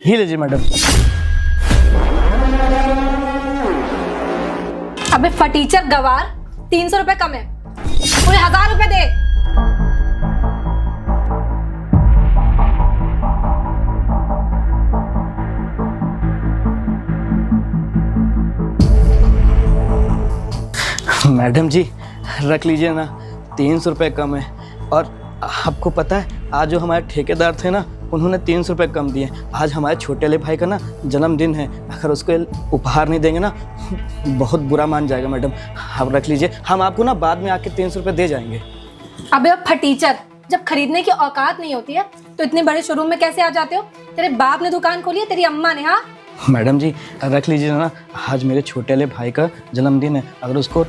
ही लीजिए मैडम। अबे फटीचर गवार, 300 रुपए कम है, पूरे 1000 रुपए दे। मैडम जी रख लीजिए ना, 300 रुपये कम है। और आपको पता है आज जो हमारे ठेकेदार थे ना, उन्होंने 300 रुपये कम दिए। आज हमारे छोटे वाले भाई का ना जन्मदिन है, अगर उसको उपहार नहीं देंगे ना बहुत बुरा मान जाएगा। मैडम आप रख लीजिए, हम आपको ना बाद में आके 300 रुपये दे जाएंगे। अबे अब फटीचर, जब खरीदने की औकात नहीं होती है तो इतने बड़े शोरूम में कैसे आ जाते हो? तेरे बाप ने दुकान खोली है, तेरी अम्मा ने? हाँ मैडम जी रख लीजिए ना, आज मेरे छोटे वाले भाई का जन्मदिन है, अगर उसको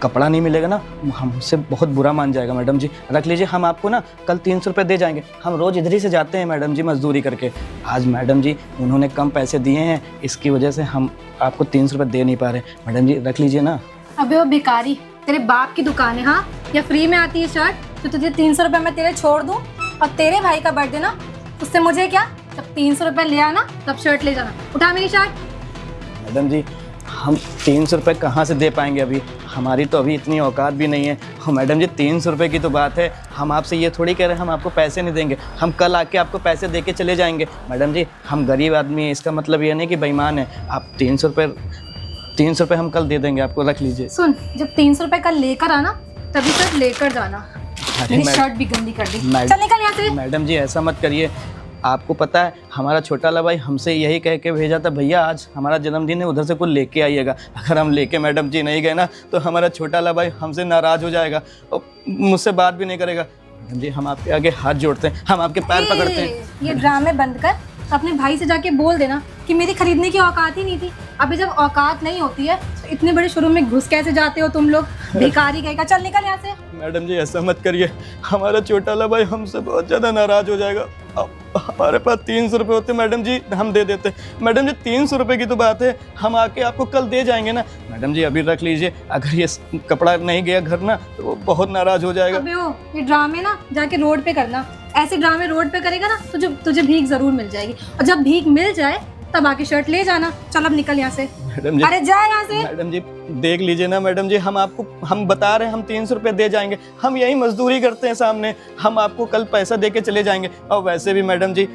कपड़ा नहीं मिलेगा ना हमसे बहुत बुरा मान जाएगा। मैडम जी रख लीजिए, हम आपको ना कल 300 रुपये दे जाएंगे। हम रोज़ इधर ही से जाते हैं मैडम जी मजदूरी करके। आज मैडम जी उन्होंने कम पैसे दिए हैं, इसकी वजह से हम आपको 300 रुपये दे नहीं पा रहे। मैडम जी रख लीजिए ना। अबे वो भिखारी, तेरे बाप की दुकान है हाँ, या फ्री में आती है शर्ट तो तुझे 300 रुपये मैं तेरे छोड़ दूँ? और तेरे भाई का बर्थडे ना, उससे मुझे क्या? जब 300 रुपये ले आना तब शर्ट ले जाना। उठा मेरी शर्ट। मैडम जी हम 300 रुपये कहाँ से दे पाएंगे, अभी हमारी तो अभी इतनी औकात भी नहीं है। मैडम जी 300 रुपये की तो बात है, हम आपसे ये थोड़ी कह रहे हैं हम आपको पैसे नहीं देंगे, हम कल आके आपको पैसे दे के चले जाएंगे। मैडम जी हम गरीब आदमी हैं, इसका मतलब ये नहीं कि बेईमान है। आप 300 रुपये हम कल दे देंगे आपको, रख लीजिए। सुन, जब 300 रुपये कल लेकर आना तभी शर्ट लेकर जाना। अरे मेरी शर्ट भी गंदी कर दी, मैडम- चल निकल यहाँ से। मैडम जी ऐसा मत करिए, आपको पता है हमारा छोटा वाला भाई हमसे यही कह के भेजा था, भैया आज हमारा जन्मदिन है, उधर से कुछ लेके आइएगा। अगर हम लेके मैडम जी नहीं गए ना तो हमारा छोटा वाला भाई हमसे नाराज़ हो जाएगा और मुझसे बात भी नहीं करेगा। मैडम जी हम आपके आगे हाथ जोड़ते हैं, हम आपके पैर पकड़ते हैं। ये ड्रामे बंद कर, अपने भाई से जाके बोल देना कि मेरी खरीदने की औकात ही नहीं थी। अभी जब औकात नहीं होती है तो इतने बड़े शोरूम में घुस कैसे जाते हो तुम लोग? भिखारी कहेगा, चल निकल यहाँ से। मैडम जी ऐसा मत करिए, हमारा छोटा वाला भाई हमसे बहुत ज़्यादा नाराज़ हो जाएगा। अब हमारे पास 300 रुपये होते मैडम जी, हम दे देते। मैडम जी 300 रुपये की तो बात है, हम आके आपको कल दे जाएंगे ना। मैडम जी अभी रख लीजिए, अगर ये कपड़ा नहीं गया घर ना तो वो बहुत नाराज़ हो जाएगा। अबे ओ, ये ड्रामे ना जाके रोड पे करना। ऐसे ड्रामे रोड पे करेगा ना तो तुझे भीख जरूर मिल जाएगी, और जब भीख मिल जाए तब आके शर्ट ले जाना। चल अब निकल यहाँ से। मैडम जी अरे जा यहाँ से। मैडम जी देख लीजिए ना मैडम जी, हम बता रहे हैं हम 300 रुपये दे जाएंगे, हम यही मजदूरी करते हैं सामने, हम आपको कल पैसा दे के चले जाएंगे। और वैसे भी मैडम जी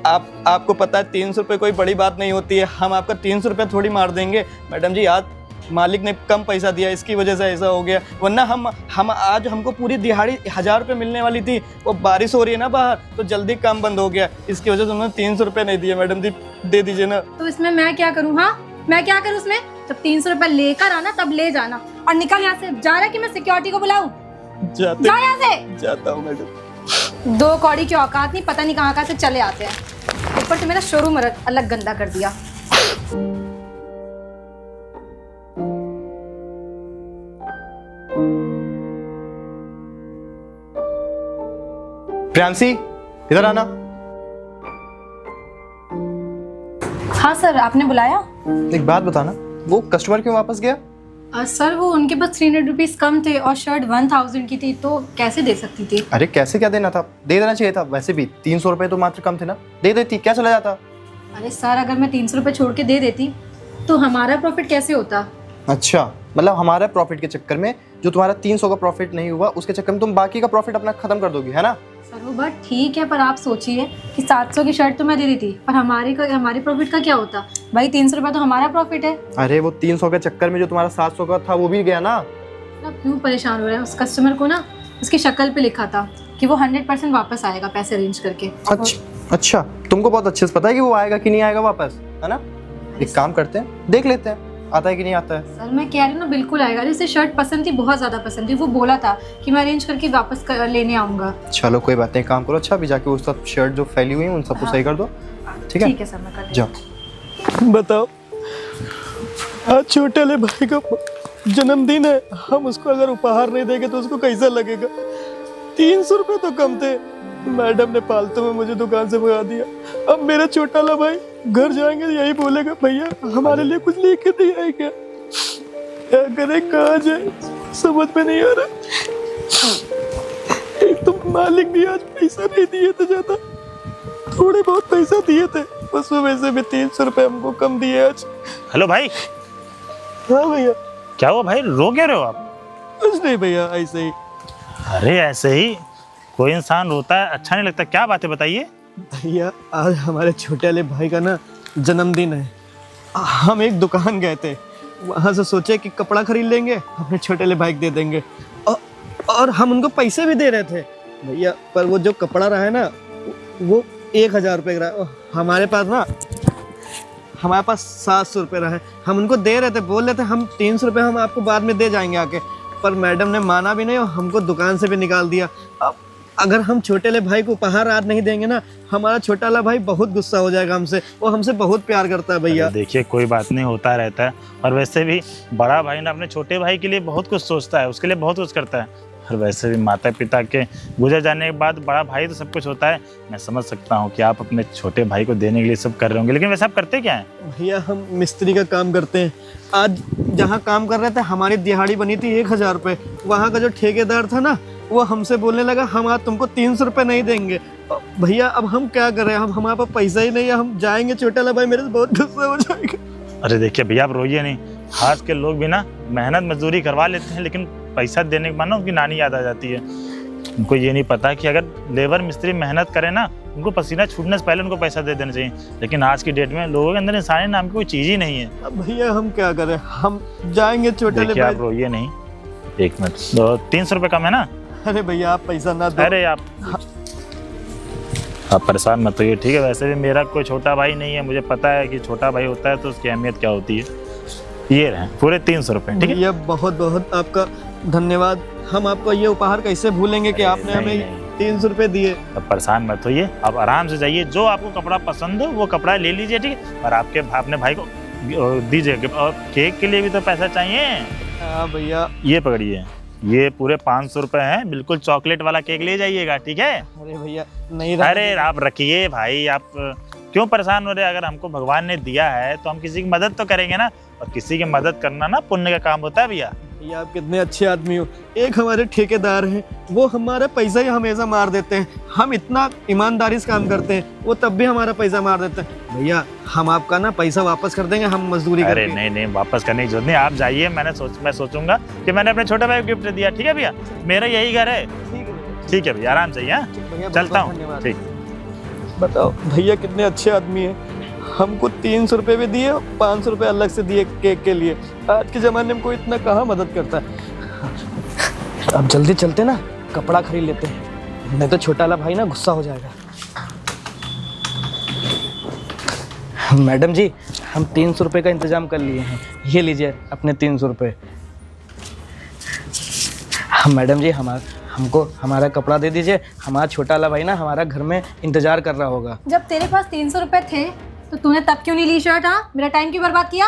आपको पता है 300 रुपये कोई बड़ी बात नहीं होती है, हम आपका 300 रुपये थोड़ी मार देंगे। मैडम जी आज मालिक ने कम पैसा दिया, इसकी वजह से ऐसा हो गया, वरना हम आज हमको पूरी दिहाड़ी 1000 रुपये मिलने वाली थी। वो बारिश हो रही है ना बाहर तो जल्दी काम बंद हो गया, इसकी वजह से उन्होंने 300 रुपये नहीं दिए। मैडम जी दे दीजिए ना। तो इसमें मैं क्या करूँ? हाँ मैं क्या करूँ इसमें? जब 300 रुपये लेकर आना तब ले जाना, और निकल यहाँ से। जा रहा है कि मैं सिक्योरिटी को बुलाऊं? जा यहाँ से। जाता हूँ मैडम। 2 कौड़ी की औकात नहीं, पता नहीं कहाँ से चले आते हैं। ऊपर से मेरा शोरूम अलग गंदा कर दिया। प्रियांशी इधर आना। हाँ सर, आपने बुलाया? एक बात बताना, वो कस्टमर क्यों वापस गया? सर वो उनके पास 300 रुपीज़ कम थे और शर्ट 1000 की थी, तो कैसे दे सकती थी? अरे कैसे क्या देना था, दे देना चाहिए था। वैसे भी 300 रुपये तो मात्र कम थे ना, दे देती, क्या चला जाता। अरे सर अगर मैं 300 रुपये छोड़ के दे देती तो हमारा प्रॉफिट कैसे होता? अच्छा मतलब हमारे प्रॉफिट के चक्कर में जो तुम्हारा 300 का प्रॉफिट नहीं हुआ उसके चक्कर में तुम बाकी का प्रॉफिट अपना खत्म कर दोगी, है ना? सर वो बात ठीक है, पर आप सोचिए कि 700 की शर्ट तो मैं दे दी थी, पर हमारे प्रॉफिट का क्या होता? भाई 300 रुपये तो हमारा प्रॉफिट है। अरे वो 300 के चक्कर में जो तुम्हारा 700 का था वो भी गया ना। आप क्यों परेशान हो रहे हैं? उस कस्टमर को ना उसकी शक्ल पे लिखा था कि वो 100% वापस आएगा पैसे अरेंज करके। अच्छा तुमको बहुत अच्छे से पता है कि वो आएगा कि नहीं आएगा वापस, है ना? एक काम करते हैं, देख लेते हैं आता है कि नहीं आता है। सर मैं कह रही हूँ ना बिल्कुल आएगा। जैसे शर्ट पसंद थी, बहुत ज़्यादा पसंद थी, वो बोला था कि मैं अरेंज करके वापस लेने आऊँगा। चलो कोई बात नहीं, काम करो अच्छा अभी जाके वो सब शर्ट जो फैली हुई है उन सबको सही कर दो। ठीक है? ठीक है सर, मैं कर जाओ। बताओ आज छोटे वाले भाई का जन्मदिन है, हम उसको अगर उपहार नहीं देंगे तो उसको कैसा लगेगा? 300 रुपये तो कम थे, मैडम ने फालतू में मुझे दुकान से भगा दिया। अब मेरा छोटा वाला भाई घर जाएंगे यही बोलेगा भैया हमारे लिए कुछ लेके नहीं आए क्या? क्या करें, कहाँ जाए, समझ में नहीं आ रहा। एक तो मालिक भी आज पैसा नहीं दिए थे, ज्यादा थोड़े बहुत पैसा दिए थे, वो सुबह से भी 300 रुपये हमको कम दिए आज। हेलो भाई, हाँ भैया। क्या हुआ भाई, रो क्यों रहे हो आप? कुछ नहीं भैया, ऐसे ही। अरे ऐसे ही कोई इंसान रोता है, अच्छा नहीं लगता। क्या बात है बताइए। भैया आज हमारे छोटे वाले भाई का ना जन्मदिन है। हम एक दुकान गए थे, वहाँ से सोचे कि कपड़ा खरीद लेंगे, अपने छोटे वाले भाई को दे देंगे और हम उनको पैसे भी दे रहे थे भैया। पर वो जो कपड़ा रहा है ना वो 1000 रुपये का रहा है। हमारे पास 700 रुपये रहा है। हम उनको दे रहे थे, बोल रहे थे हम 300 रुपये हम आपको बाद में दे जाएंगे आके, पर मैडम ने माना भी नहीं और हमको दुकान से भी निकाल दिया। अब अगर हम छोटे वाले भाई को उपहार आज नहीं देंगे ना, हमारा छोटा वाला भाई बहुत गुस्सा हो जाएगा हमसे। वो हमसे बहुत प्यार करता है भैया। देखिए कोई बात नहीं, होता रहता है। और वैसे भी बड़ा भाई ना अपने छोटे भाई के लिए बहुत कुछ सोचता है, उसके लिए बहुत कुछ करता है। और वैसे भी माता पिता के गुजर जाने के बाद बड़ा भाई तो सब कुछ होता है। मैं समझ सकता हूँ कि आप अपने छोटे भाई को देने के लिए सब कर रहे होंगे, लेकिन वैसे आप करते क्या हैं? भैया हम मिस्त्री का काम करते हैं। आज जहाँ काम कर रहे थे हमारी दिहाड़ी बनी थी 1000 रुपये। वहाँ का जो ठेकेदार था ना वो हमसे बोलने लगा हम आज तुमको 300 रुपये नहीं देंगे। भैया अब हम क्या करें, हम हमारे पास पैसा ही नहीं है। हम जाएंगे, छोटा वाला भाई मेरे से बहुत गुस्सा हो जाएगा। अरे देखिए भैया, आप रोइए नहीं। आज के लोग भी ना मेहनत मजदूरी करवा लेते हैं, लेकिन पैसा देने के बाद ना उनकी नानी याद आ जाती है। उनको ये नहीं पता कि अगर लेबर मिस्त्री मेहनत करे ना, उनको पसीना छूटने से पहले उनको पैसा दे देना चाहिए। लेकिन आज की डेट में लोगों के अंदर इंसानी नाम की कोई चीज़ ही नहीं है। अब भैया हम क्या करें, हम जाएंगे छोटे वाले देखिए भाई। आप रोइए नहीं, एक मिनट। तो 300 रुपये कम है ना? अरे भैया आप पैसा ना दो। अरे आप परेशान मत होइए, ठीक है। वैसे भी मेरा कोई छोटा भाई नहीं है, मुझे पता है कि छोटा भाई होता है तो उसकी अहमियत क्या होती है। ये रहे पूरे 300 रुपये, ठीक है। भैया बहुत बहुत आपका धन्यवाद। हम आपको ये उपहार कैसे भूलेंगे कि आपने हमें 300 रुपये दिए। अब परेशान मत होइए, आप आराम से जाइए। जो आपको कपड़ा पसंद हो वो कपड़ा ले लीजिए, ठीक है। और आपके अपने भाई को दीजिए। और केक के लिए भी तो पैसा चाहिए। हाँ भैया। ये पकड़िए, ये पूरे 500 रुपये हैं। बिल्कुल चॉकलेट वाला केक ले जाइएगा, ठीक है। अरे भैया नहीं अरे आप रखिए भाई, आप क्यों परेशान हो रहे हैं? अगर हमको भगवान ने दिया है तो हम किसी की मदद तो करेंगे ना। और किसी की मदद करना ना पुण्य का काम होता है भैया। भैया आप कितने अच्छे आदमी हो। एक हमारे ठेकेदार हैं, वो हमारा पैसा ही हमेशा मार देते हैं। हम इतना ईमानदारी से काम करते हैं, वो तब भी हमारा पैसा मार देते हैं। भैया हम आपका ना पैसा वापस कर देंगे, हम मजदूरी अरे करके। नहीं, वापस करने की जरूरत नहीं। आप जाइए, मैं सोचूंगा कि मैंने अपने छोटे भाई को गिफ्ट दिया, ठीक है भैया। मेरा यही घर है, ठीक है भैया। आराम से भैया, चलता हूँ, धन्यवाद। ठीक। बताओ भैया कितने अच्छे आदमी हैं। हमको 300 रुपये भी दिए, 500 रुपये अलग से दिए केक के लिए। आज के ज़माने में कोई इतना कहाँ मदद करता है। अब जल्दी चलते ना, कपड़ा खरीद लेते हैं, नहीं तो छोटा वाला भाई ना गुस्सा हो जाएगा। मैडम जी हम 300 रुपये का इंतज़ाम कर लिए हैं, ये लीजिए अपने 300 रुपये। मैडम जी हमको हमारा कपड़ा दे दीजिए। हमारा छोटा वाला भाई ना हमारा घर में इंतज़ार कर रहा होगा। जब तेरे पास 300 रुपये थे तो तूने तब क्यों नहीं ली शर्ट? हाँ, मेरा टाइम क्यों बर्बाद किया?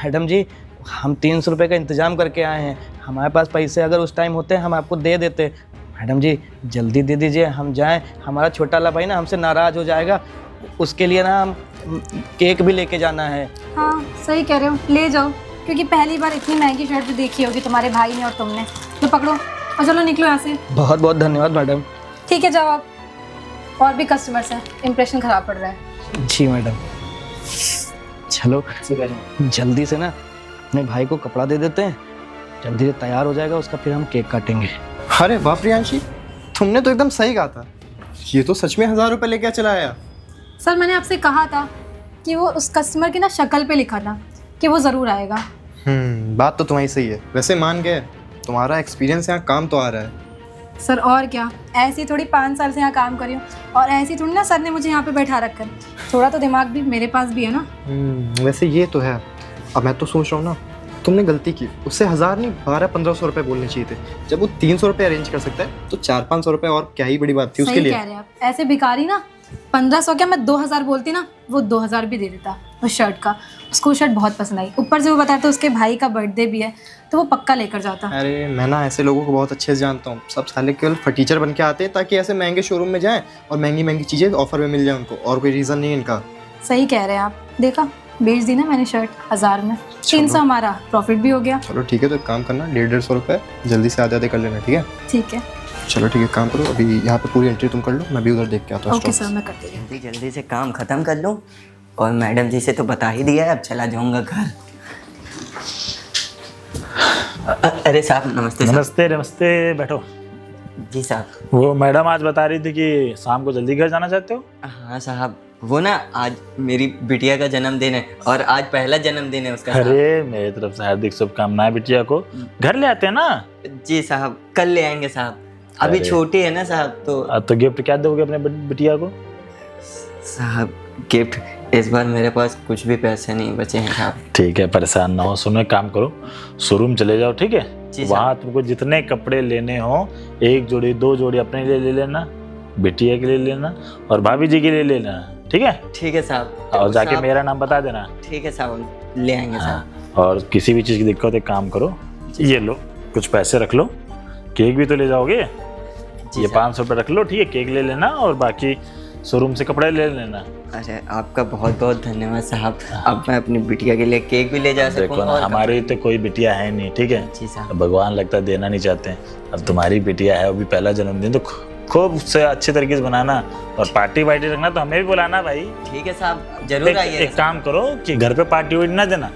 मैडम जी हम 300 रुपये का इंतज़ाम करके आए हैं। हमारे पास पैसे अगर उस टाइम होते हम आपको दे देते। मैडम जी जल्दी दे दीजिए, हम जाएं। हमारा छोटा वाला भाई ना हमसे नाराज़ हो जाएगा। उसके लिए ना हम केक भी लेके जाना है। हाँ सही कह रहे हो, ले जाओ। क्योंकि पहली बार इतनी महंगी शर्ट भी देखी होगी तुम्हारे भाई ने और तुमने। तो पकड़ो और चलो निकलो यहाँ से। बहुत बहुत धन्यवाद मैडम। ठीक है जाओ आप। और भी कस्टमर्स हैं, इंप्रेशन ख़राब पड़ रहा है। जी मैडम। चलो जल्दी से ना अपने भाई को कपड़ा दे देते हैं, जल्दी से तैयार हो जाएगा उसका, फिर हम केक काटेंगे। अरे वाह प्रियांशी, तुमने तो एकदम सही कहा था। ये तो सच में 1000 रुपये लेके चला आया। सर मैंने आपसे कहा था कि वो उस कस्टमर की ना शक्ल पे लिखा था कि वो ज़रूर आएगा। बात तो तुम्हारी सही है। वैसे मान गए, तुम्हारा एक्सपीरियंस यहाँ काम तो आ रहा है। सर और क्या, ऐसी थोड़ी 5 साल से यहाँ काम करी हूँ और ऐसी थोड़ी ना सर ने मुझे यहाँ पे बैठा रखा है। थोड़ा तो दिमाग भी मेरे पास भी है ना। वैसे ये तो है। अब मैं तो सोच रहा हूँ ना, तुमने गलती की। उससे 1000 नहीं 1200-1500 रुपये बोलने चाहिए थे। जब वो 300 रुपये अरेंज कर सकता है तो 400-500 रुपये और क्या ही बड़ी बात थी उसके लिए। सही कह रहे हैं आप। ऐसे भिखारी ना 1500 क्या, मैं 2000 बोलती ना, वो 2000 भी दे देता उस शर्ट का। उसको शर्ट बहुत पसंद आई। ऊपर से वो बताया तो उसके भाई का बर्थडे भी है, तो वो पक्का लेकर जाता। अरे मैं ना ऐसे लोगों को बहुत अच्छे से जानता हूँ। सब साले केवल फटीचर बन के आते हैं ताकि ऐसे महंगे शोरूम में जाएं और महंगी महंगी चीज़ें ऑफर में मिल जाए उनको, और कोई रीज़न नहीं है इनका। सही कह रहे हैं आप। देखा, बेच दी ना मैंने शर्ट 1000 में। 300 हमारा प्रॉफिट भी हो गया। चलो ठीक है, तो एक काम करना, 150-150 रुपये जल्दी से आधे कर लेना, ठीक है। ठीक है चलो ठीक है, काम करो। अभी यहाँ पे पूरी एंट्री तुम कर लो, मैं भी उधर देख के आता हूँ। ओके सर, मैं करती हूँ। जल्दी जल्दी से काम ख़त्म कर लूँ और मैडम जी से तो बता ही दिया है, अब चला जाऊंगा घर। अरे साहब नमस्ते साहब। नमस्ते नमस्ते, बैठो। जी साहब। वो मैडम आज बता रही थी कि शाम को जल्दी घर जाना चाहते हो। हाँ साहब, वो ना आज मेरी बिटिया का जन्मदिन है और आज पहला जन्मदिन है उसका। अरे मेरी तरफ से हार्दिक शुभकामनाएं बिटिया को। घर ले आते हैं ना। जी साहब, कल ले आएंगे साहब, अभी अरे। छोटी है ना साहब। तो गिफ्ट क्या दोगे अपने बिटिया को? साहब गिफ्ट इस बार मेरे पास कुछ भी पैसे नहीं बचे हैं साहब। ठीक है, परेशान ना हो। सुनो एक काम करो, शोरूम चले जाओ, ठीक है? जी साहब। वहाँ तुमको जितने कपड़े लेने हो, 1 जोड़ी 2 जोड़ी अपने लिए ले लेना, बिटिया के लिए लेना और भाभी जी के लिए ले लेना, ठीक है? ठीक है साहब। और जाके साहब, मेरा नाम बता देना। ठीक है साहब, ले आएंगे साहब। हाँ, और किसी भी चीज़ की दिक्कत है काम करो, ये लो कुछ पैसे रख लो, केक भी तो ले जाओगे, ये 500 रुपये रख लो, ठीक है? केक ले लेना और बाकी शोरूम से कपड़े ले लेना। अरे आपका बहुत बहुत धन्यवाद साहब। अब मैं अपनी बिटिया के लिए केक भी ले जा सकूं। देखो ना, और हमारी तो कोई बिटिया है नहीं, ठीक है? जी साहब। भगवान लगता है देना नहीं चाहते हैं। अब तुम्हारी बिटिया है, वो भी पहला जन्मदिन, तो खूब उससे अच्छे तरीके से बनाना और पार्टी वार्टी रखना, तो हमें भी बुलाना भाई। ठीक है साहब, जरूर आइए। एक काम करो कि घर पे पार्टी वार्टी ना देना,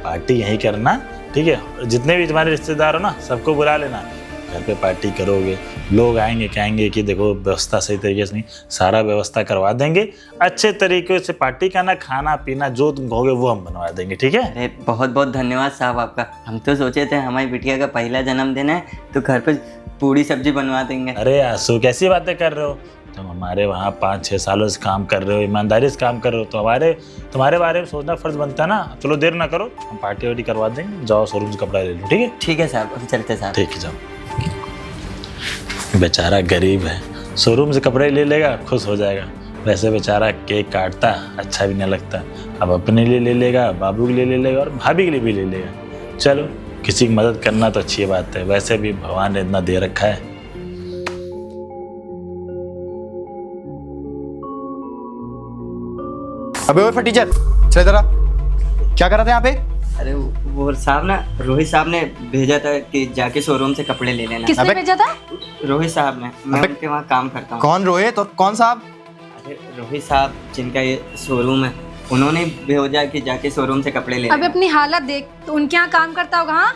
पार्टी यहीं करना, ठीक है? जितने भी तुम्हारे रिश्तेदार हो ना, सबको बुला लेना। घर पे पार्टी करोगे, लोग आएंगे, कहेंगे कि देखो व्यवस्था सही तरीके से नहीं, सारा व्यवस्था करवा देंगे। अच्छे तरीके से पार्टी करना, खाना पीना जो तुम कहोगे वो हम बनवा देंगे, ठीक है? अरे बहुत बहुत धन्यवाद साहब आपका। हम तो सोचे थे हमारी बिटिया का पहला जन्मदिन है तो घर पे पूरी सब्जी बनवा देंगे। अरे आंसू, कैसी बातें कर रहे हो? तुम हमारे वहाँ 5-6 सालों से काम कर रहे हो, ईमानदारी से काम कर रहे हो, तो तुम्हारे बारे में सोचना फर्ज बनता है ना। चलो देर ना करो, हम पार्टी वार्टी करवा देंगे। जाओ शोरूम से कपड़ा ले लो, ठीक है? ठीक है साहब, हम चलते साहब। ठीक है, जाओ। बेचारा गरीब है, शोरूम से कपड़े ले लेगा, खुश हो जाएगा। वैसे बेचारा केक काटता अच्छा भी नहीं लगता, अब अपने लिए ले लेगा, बाबू के लिए ले लेगा और भाभी के लिए भी ले लेगा। चलो, किसी की मदद करना तो अच्छी बात है, वैसे भी भगवान ने इतना दे रखा है। अबे ओए फटीचर, चल जरा, क्या कर रहा था यहाँ पे? अरे वो साहब ना, रोहित साहब ने भेजा था कि जाके शोरूम से कपड़े ले लेना। किसने भेजा था? रोहित साहब ने, मैं अबे- उनके वहाँ काम करता हूँ। कौन रोहित और कौन साहब? अरे रोहित साहब जिनका ये शोरूम है, उन्होंने भेजा कि जाके शोरूम से कपड़े ले अबे लेना। अपनी हालत देख, तो उनके यहाँ काम करता होगा। हाँ,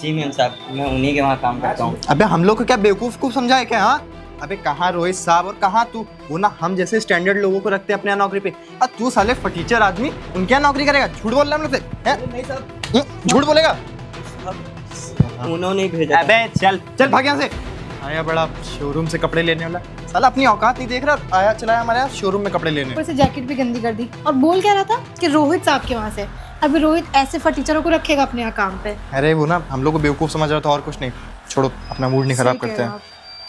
जी मैम साहब, मैं उन्हीं के वहाँ काम करता हूँ। अबे हम लोग को क्या बेवकूफ को समझा है क्या? हाँ, अबे कहाँ रोहित साहब और कहाँ तू? वो ना हम जैसे स्टैंडर्ड लोगों को रखते हैं अपने यहाँ नौकरी पे, और तू साले फटीचर आदमी उनके यहाँ नौकरी करेगा? झूठ बोल रहा है हम लोग से, हैं? नहीं साहब, झूठ बोलेगा? उन्होंने ही भेजा था। अबे चल चल भाग यहाँ से। आया बड़ा शोरूम से कपड़े लेने वाला, साला अपनी औकात नहीं देख रहा, आया चला हमारे यहाँ शोरूम में कपड़े लेने। ऊपर से जैकेट भी गंदी कर दी और बोल क्या रहा था कि रोहित साहब के वहाँ से। अभी रोहित ऐसे फटीचरों को रखेगा अपने यहाँ काम पे। अरे वो ना हम लोग को बेवकूफ समझ रहा था और कुछ नहीं। छोड़ो, अपना मूड नहीं खराब सही कह करते रहे हैं। हो आप।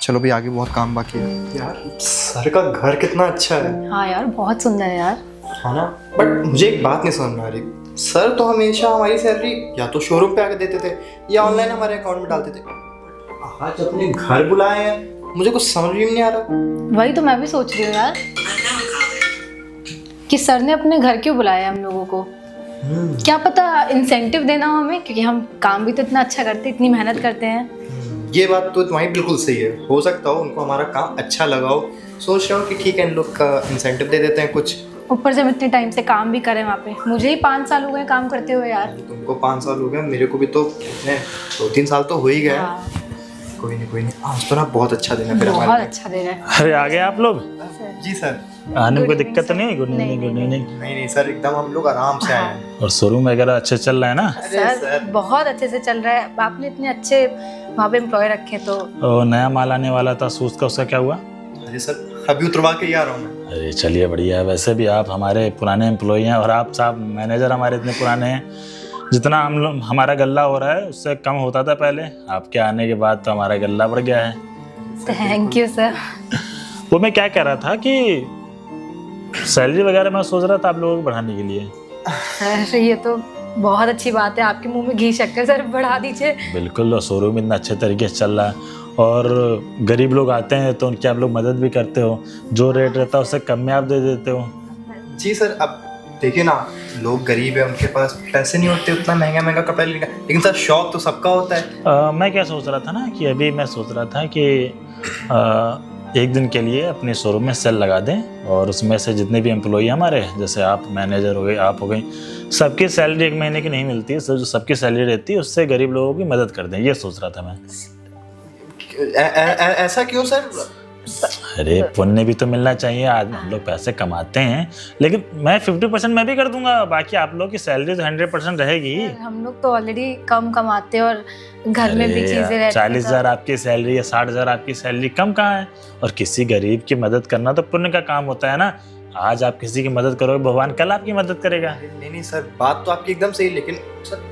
चलो भी आगे बहुत काम बाकी है। यार सर का घर कितना अच्छा है। हाँ यार, बहुत सुंदर है यार। हाँ ना, बट मुझे एक बात नहीं समझ में आ रही। सर तो हमेशा हमारी सैलरी या तो शोरूम पे आके देते थे या ऑनलाइन हमारे अकाउंट में डालते थे। आज अपने घर बुलाए हैं, मुझे कुछ समझ भी नहीं आ रहा। वही तो मैं भी सोच रही हूँ यार, कि सर ने अपने घर क्यों बुलाया हम लोगों को। क्या पता इंसेंटिव देना हो हमें, क्योंकि हम काम भी तो इतना अच्छा करते, इतनी मेहनत करते हैं। ये बात तो तुम्हारी बिल्कुल सही है। हो सकता हो उनको हमारा काम अच्छा लगा हो, सोच रहा हूँ कि ठीक है इन लोग का इंसेंटिव दे देते हैं कुछ। ऊपर से हम इतने टाइम से काम भी करें वहाँ पे। मुझे ही 5 साल हो गए काम करते हुए यार। तुमको 5 साल हो गए, मेरे को भी तो 2-3 साल तो हो ही गए। हाँ, कोई नहीं, आज तो ना बहुत अच्छा दिन है फिर बहुत हमारे अच्छा दे रहा है। अरे आ गए आप लोग? सर, जी सर। आने में कोई Good evening, दिक्कत तो sir. नहीं? गुड नहीं, इवनिंग, गुड नहीं, इवनिंग। नहीं सर, एकदम हम लोग आराम से आए हैं। और शोरूम वगैरह अच्छे चल रहा है ना? सर बहुत अच्छे से चल रहा है। आपने इतने अच्छे वहाँ पे एम्प्लॉय रखे तो। और नया माल आने वाला था शूज का, उसका क्या हुआ? अरे सर अभी उतरवा के ही आ रहा हूँ मैं। अरे चलिए बढ़िया है। वैसे भी आप हमारे पुराने एम्प्लॉई हैं और आप साहब मैनेजर हमारे इतने पुराने हैं, जितना हम लोग हमारा गल्ला हो रहा है उससे कम होता था पहले। आपके आने के बाद तो हमारा गल्ला बढ़ गया है। Thank you sir. वो मैं क्या कह रहा था कि सैलरी वगैरह मैं सोच रहा था आप लोगों को बढ़ाने के लिए। सर ये तो बहुत अच्छी बात है, आपके मुंह में घी शक्कर। सर बढ़ा दीजिए। बिल्कुल, और शोरूम इतना अच्छे तरीके से चल रहा है और गरीब लोग आते हैं तो उनकी आप लोग मदद भी करते हो, जो रेट रहता है उससे कम में आप दे देते हो। जी सर, अब देखिए ना, लोग गरीब है, उनके पास पैसे नहीं होते उतना महंगा महंगा कपड़ा लेने का, लेकिन सर शौक तो सबका होता है। मैं क्या सोच रहा था ना कि अभी मैं सोच रहा था कि एक दिन के लिए अपने शोरूम में सेल लगा दें और उसमें से जितने भी एम्प्लॉई हमारे, जैसे आप मैनेजर हो गए, आप हो गई, सबकी सैलरी 1 महीने की नहीं मिलती है, जो सबकी सैलरी रहती है उससे गरीब लोगों की मदद कर दें, ये सोच रहा था मैं। ऐसा क्यों सर? अरे पुण्य भी तो मिलना चाहिए, आज हम लोग पैसे कमाते हैं, लेकिन मैं 50% मैं भी कर दूंगा, बाकी आप लोग की सैलरी तो 100% रहेगी। हम लोग तो ऑलरेडी कम कमाते हैं और घर में भी चीजें रहती हैं। 40,000 आपकी सैलरी या 60,000 आपकी सैलरी, कम कहाँ है? और किसी गरीब की मदद करना तो पुण्य का काम होता है ना। आज आप किसी की मदद करोगे, भगवान कल आपकी मदद करेगा। नहीं सर, बात तो आपकी एकदम सही, लेकिन सर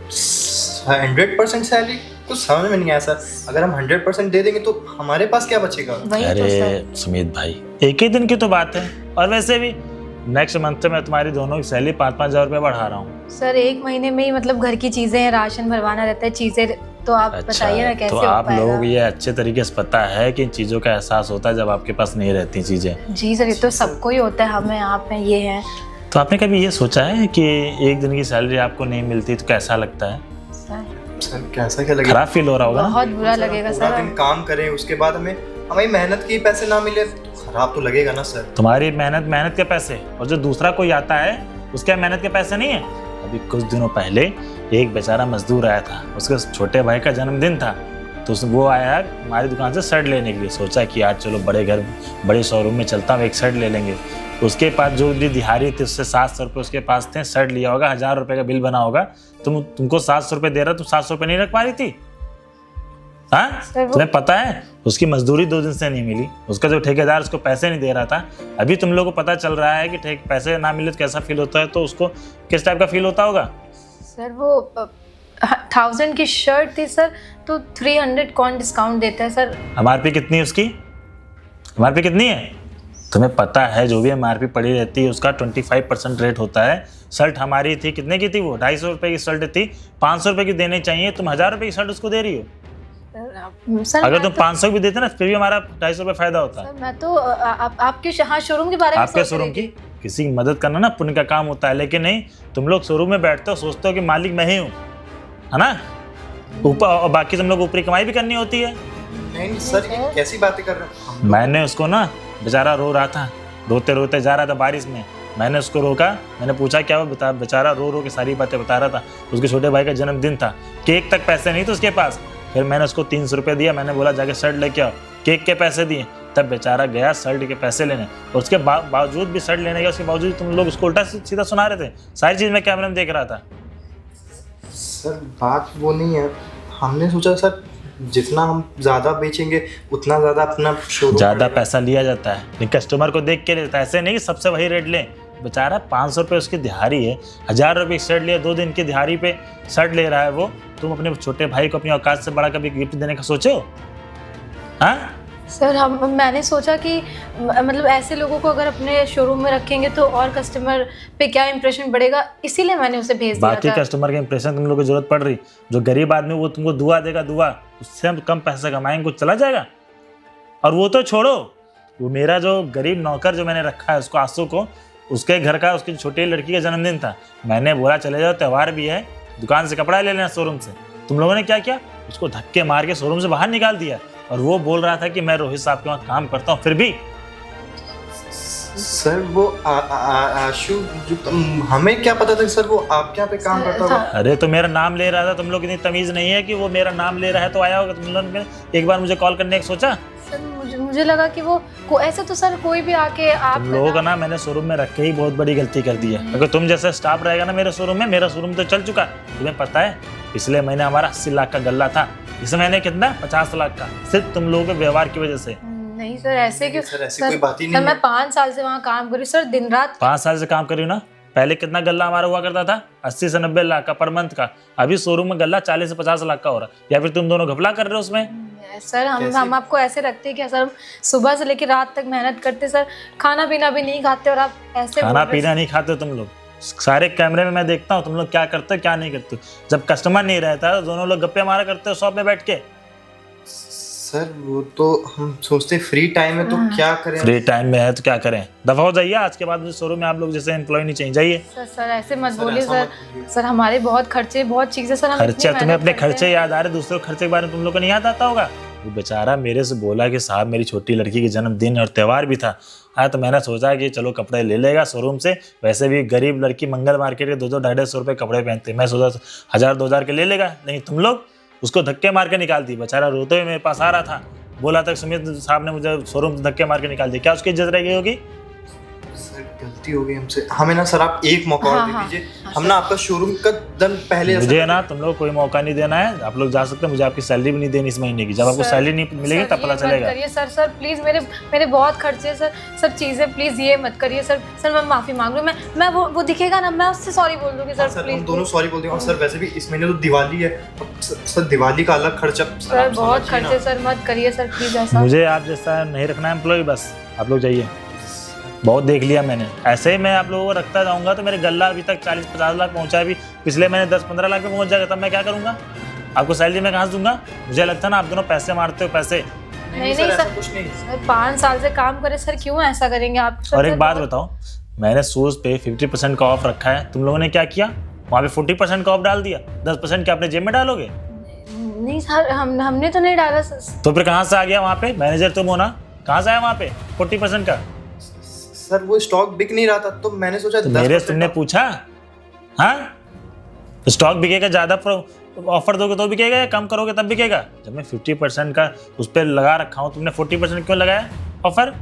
100% सैलरी कुछ समझ में नहीं आया सर। अगर हम 100% दे देंगे तो हमारे पास क्या बचेगा? अरे सुमित भाई, एक ही दिन की तो बात है, और वैसे भी नेक्स्ट मंथ से मैं तुम्हारी दोनों की सैलरी 5-5 हज़ार रुपये बढ़ा रहा हूँ सर। 1 महीने में ही मतलब घर की चीजें, राशन भरवाना रहता है, चीजें, तो आप बताइए ना कैसे तो हो आप पाएगा? लोग ये अच्छे तरीके से पता है कि इन चीज़ों का एहसास होता है जब आपके पास नहीं रहती चीज़ें। जी सर, ये तो सबको ही होता है, हमें आप में ये है। तो आपने कभी ये सोचा है कि एक दिन की सैलरी आपको नहीं मिलती तो कैसा लगता है? सर कैसा क्या लगेगा? खराब फील हो रहा होगा ना? बहुत बुरा लगेगा पूरा सर। दिन काम करें, उसके बाद हमें मेहनत के पैसे ना मिले तो खराब तो लगेगा ना सर। तुम्हारी मेहनत के पैसे, और जो दूसरा कोई आता है उसके मेहनत के पैसे नहीं है। अभी कुछ दिनों पहले एक बेचारा मजदूर आया था, उसके छोटे भाई का जन्मदिन था, तो वो आया हमारी दुकान से शर्ट लेने के लिए। सोचा कि आज चलो बड़े शोरूम में चलता हूँ, एक शर्ट ले लेंगे। उसके पास जो भी दिहाड़ी थी उससे 700 रुपये उसके पास थे, शर्ट लिया होगा, 1000 रुपये का बिल बना होगा। तुमको 700 रुपये दे रहा, तुम 700 रुपये नहीं रख पा रही थी? हाँ, तुम्हें पता है उसकी मजदूरी 2 दिन से नहीं मिली, उसका जो ठेकेदार उसको पैसे नहीं दे रहा था। अभी तुम लोगों को पता चल रहा है कि पैसे ना मिले तो कैसा फील होता है, तो उसको किस टाइप का फील होता होगा? सर वो 1000 की शर्ट थी सर, तो 300 कौन डिस्काउंट देता है सर? MRP कितनी है उसकी? MRP कितनी है तुम्हें पता है? जो भी MRP पड़ी रहती है उसका 25% रेट होता है। शर्ट हमारी थी, कितने की थी वो? 250 रुपये की शर्ट थी, 500 रुपये की देनी चाहिए, तुम 1000 रुपये की शर्ट उसको दे रही हो। सर अगर तुम 500 भी देते ना फिर भी हमारा 250 रुपये फायदा होता है। सर मैं तो आपके शोरूम के बारे में आपके शोरूम की किसी की मदद करना ना पुण्य का काम होता है, लेकिन नहीं, तुम लोग शोरूम में बैठते हो, सोचते हो कि मालिक मैं ही हूँ, है ना? ऊपर, और बाकी तुम लोग ऊपरी कमाई भी करनी होती है। नहीं सर, ये कैसी बातें कर रहे हो? मैंने उसको ना, बेचारा रो रहा था, रोते रोते जा रहा था बारिश में, मैंने उसको रोका, मैंने पूछा क्या हुआ, बता। बेचारा रो रो के सारी बातें बता रहा था। उसके छोटे भाई का जन्मदिन था, केक तक पैसे नहीं थे उसके पास। फिर मैंने उसको 300 रुपये दिया, मैंने बोला जाके शर्ट लेके आओ, केक के पैसे दिए, तब बेचारा गया शर्ट के पैसे लेने। और उसके बावजूद भी शर्ट लेने गया, उसके बावजूद तुम लोग उसको उल्टा सीधा सुना रहे थे। सारी चीज़ मैं कैमरे में देख रहा था। सर बात वो नहीं है, हमने सोचा सर जितना हम ज़्यादा बेचेंगे उतना ज़्यादा अपना शोरूम, ज़्यादा पैसा लिया जाता है, लेकिन कस्टमर को देख के लेता है, ऐसे नहीं कि सबसे वही रेट लें। बेचारा 500 रुपये उसकी दिहाड़ी है, 1000 रुपये की शर्ट लिया, 2 दिन की दिहाड़ी पे शर्ट ले रहा है वो। तुम अपने छोटे भाई को अपनी औकात से बड़ा कभी गिफ्ट देने का सोचे हो? हाँ सर, मैंने सोचा कि मतलब ऐसे लोगों को अगर अपने शोरूम में रखेंगे तो और कस्टमर पे क्या इंप्रेशन बढ़ेगा, इसीलिए मैंने उसे भेज दिया बाकी था। कस्टमर के इंप्रेशन तुम लोग को जरूरत पड़ रही, जो गरीब आदमी वो तुमको दुआ देगा, दुआ, उससे हम कम पैसा कमाएंगे, कुछ चला जाएगा। और वो तो छोड़ो, वो मेरा जो गरीब नौकर जो मैंने रखा है उसको, आंसू को, उसके घर का, उसकी छोटी लड़की का जन्मदिन था, मैंने बोला चले जाओ, त्यौहार भी है, दुकान से कपड़ा ले लेना शोरूम से। तुम लोगों ने क्या किया? उसको धक्के मार के शोरूम से बाहर निकाल दिया। और वो बोल रहा था कि मैं रोहित साहब के वहाँ काम करता हूँ, फिर भी। सर वो आशु, हमें क्या पता था सर वो आपके यहाँ पे काम करता होगा? अरे तो मेरा नाम ले रहा था, तुम लोग इतनी तमीज नहीं है कि वो मेरा नाम ले रहा है तो आया होगा। तुम लोगों ने एक बार मुझे कॉल करने का सोचा? सर मुझे लगा कि वो ऐसे तो सर कोई भी आके आप तुम लोगों का ना मैंने शोरूम में रख के ही बहुत बड़ी गलती कर दी है। अगर तुम जैसे स्टाफ रहेगा ना मेरे शोरूम में, मेरा शोरूम तो चल चुका। तुम्हें पता है पिछले महीने हमारा 80 लाख का गल्ला था, इस महीने कितना? 50 लाख का, सिर्फ तुम लोगों के व्यवहार की वजह से। नहीं सर, ऐसे क्यों? सर ऐसी कोई बात ही नहीं सर मैं 5 साल से वहाँ काम कर रही हूँ सर, दिन रात 5 साल से काम कर रही हूँ ना। पहले कितना गल्ला हमारा हुआ करता था? 80 से 90 लाख का पर मंथ का। अभी शोरूम में गल्ला 40 से 50 लाख का हो रहा है। या फिर तुम दोनों घपला कर रहे हो उसमें? सर हम आपको ऐसे रखते हैं क्या सर? हम सुबह से लेकर रात तक मेहनत करते सर, खाना पीना भी नहीं खाते और आप ऐसे खाना पीना नहीं खाते तुम लोग? सारे कैमरे में मैं देखता हूँ तुम लोग क्या करते हो क्या नहीं करते। जब कस्टमर नहीं रहता तो दोनों लोग गप्पे मारा करते हो शॉप में बैठ के। सर वो तो हम सोचते फ्री टाइम है तो क्या करें? फ्री टाइम में है तो क्या करें? दफा हो जाइए, आज के बाद मुझे शोरूम में आप लोग जैसे एम्प्लॉय नहीं चाहिए, जाइए। सर ऐसे मत बोलिए सर। सर हमारे बहुत खर्चे, बहुत चीजें सर, हम खर्चे, तुम्हें अपने खर्चे याद आ रहे, दूसरों के खर्चे के बारे में तुम लोग को नहीं याद आता होगा? वो बेचारा मेरे से बोला कि साहब मेरी छोटी लड़की की जन्मदिन और त्यौहार भी था। हाँ, तो मैंने सोचा कि चलो कपड़े ले लेगा शोरूम से, वैसे भी गरीब लड़की मंगल मार्केट के 200-250 रुपये कपड़े पहनते, मैं सोचा 1000-2000 के ले लेगा। नहीं, तुम लोग उसको धक्के मार के निकाल दी। बेचारा रोते हुए मेरे पास आ रहा था, बोला था सुमित साहब ने मुझे शोरूम से धक्के मार के निकाल दिया। क्या उसकी इज्जत रह गई होगी? सर गलती हो गई हमसे, हमें ना सर आप एक मौका और दे दीजिए। हम ना आपका शोरूम का दिन पहले मुझे ना तुम लोग कोई मौका नहीं देना है। आप लोग जा सकते हैं, मुझे आपकी सैलरी भी नहीं देनी इस महीने की। जब आपको सैलरी नहीं मिलेगी तब पता चलेगा। करिए सर प्लीज, मेरे बहुत खर्चे हैं सर चीजें, प्लीज ये मत करिए सर मैं माफी मांग रही हूँ। मैं वो दिखेगा ना, मैं उससे सॉरी बोल दूंगी सर प्लीज। हम दोनों सॉरी बोल देंगे। और सर वैसे भी इस महीने तो दिवाली है, सर दिवाली का अलग खर्चा। सर बहुत खर्चे सर, मत करिए सर प्लीज ऐसा। मुझे आप जैसा नहीं रखना है एम्प्लॉय, बस आप लोग जाइए। बहुत देख लिया मैंने, ऐसे ही मैं आप लोगों को रखता जाऊंगा तो मेरे गल्ला अभी तक 40-50 लाख पहुंचा है। अभी पिछले महीने 10-15 लाख पे पहुंच जाएगा, तब मैं क्या करूंगा? आपको सैलरी मैं कहाँ से दूंगा? मुझे लगता है ना आप दोनों पैसे मारते हो पैसे। नहीं सर, कुछ नहीं सर, 5 साल से काम करे सर, क्यों ऐसा करेंगे आप? और एक बात बताओ, मैंने शूज पे 50% का ऑफ रखा है, तुम लोगों ने क्या किया? वहाँ पे 40% का ऑफ डाल दिया। 10% क्या अपने जेब में डालोगे? नहीं सर, हमने तो नहीं डाला सर। तो फिर कहाँ से आ गया वहाँ पे? मैनेजर तुम हो ना, कहाँ से आया वहाँ पे 40% का? सर वो स्टॉक बिक नहीं रहा था तो मैंने सोचा तो मेरे तुमने पूछा? हाँ, स्टॉक बिकेगा, ज्यादा ऑफर दोगे तो बिकेगा या कम करोगे तब बिकेगा? जब मैं 50% का उस पर लगा रखा हूँ, तुमने 40% क्यों लगाया ऑफर?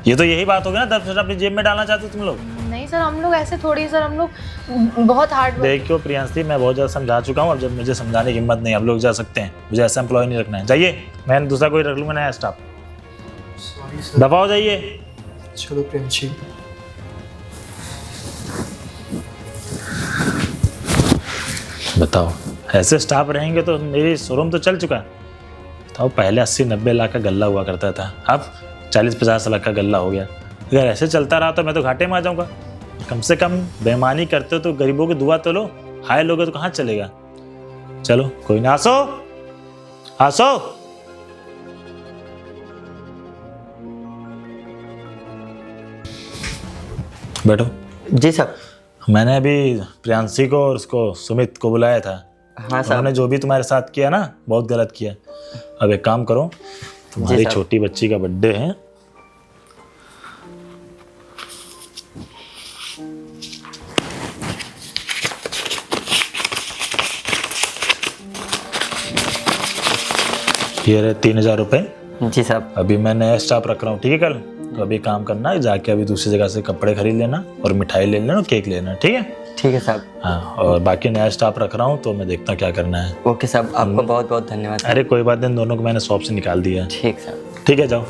ये तो यही बात होगी ना, 10% अपनी जेब में डालना चाहते हो तुम लोग। नहीं सर, हम लोग ऐसे थोड़ी सर, हम लोग बहुत हार्ड। देखियो प्रियांशी, मैं बहुत ज़्यादा समझा चुका हूँ, अब जब मुझे समझाने की हिम्मत नहीं, आप लोग जा सकते हैं। मुझे ऐसा एम्प्लॉय नहीं रखना है, जाइए। मैं दूसरा कोई रख लूँगा नया स्टाफ। Sorry sir. दफा हो जाइए। चलो प्रियांशी। बताओ, ऐसे स्टाफ रहेंगे तो मेरी शोरूम तो चल चुका है। बताओ, पहले 80-90 लाख का गल्ला हुआ करता था, अब 40-50 लाख का गल्ला हो गया। अगर ऐसे चलता रहा तो मैं तो घाटे में आ जाऊंगा। कम से कम बेईमानी करते हो तो गरीबों की दुआ तो लो, हाय लोगे तो कहाँ चलेगा। चलो कोई ना, आसो बैठो। जी साहब। मैंने अभी प्रियांशी को और उसको सुमित को बुलाया था। हाँ साहब। उन्होंने जो भी तुम्हारे साथ किया ना, बहुत गलत किया। अब एक काम करो, तुम्हारी छोटी बच्ची का बर्थडे है, ये रहे 3000 रुपये। जी साहब। अभी मैं नया स्टाफ रख रहा हूँ, ठीक है कल? तो अभी काम करना है, जाके अभी दूसरी जगह से कपड़े खरीद लेना और मिठाई ले लेना और केक लेना, ठीक है? ठीक है साहब। हाँ, और बाकी नया स्टाफ रख रहा हूँ तो मैं देखता क्या करना है। ओके साहब, आपको बहुत बहुत धन्यवाद। अरे कोई बात नहीं, दोनों को मैंने शॉप से निकाल दिया। ठीक साहब। ठीक है, जाओ।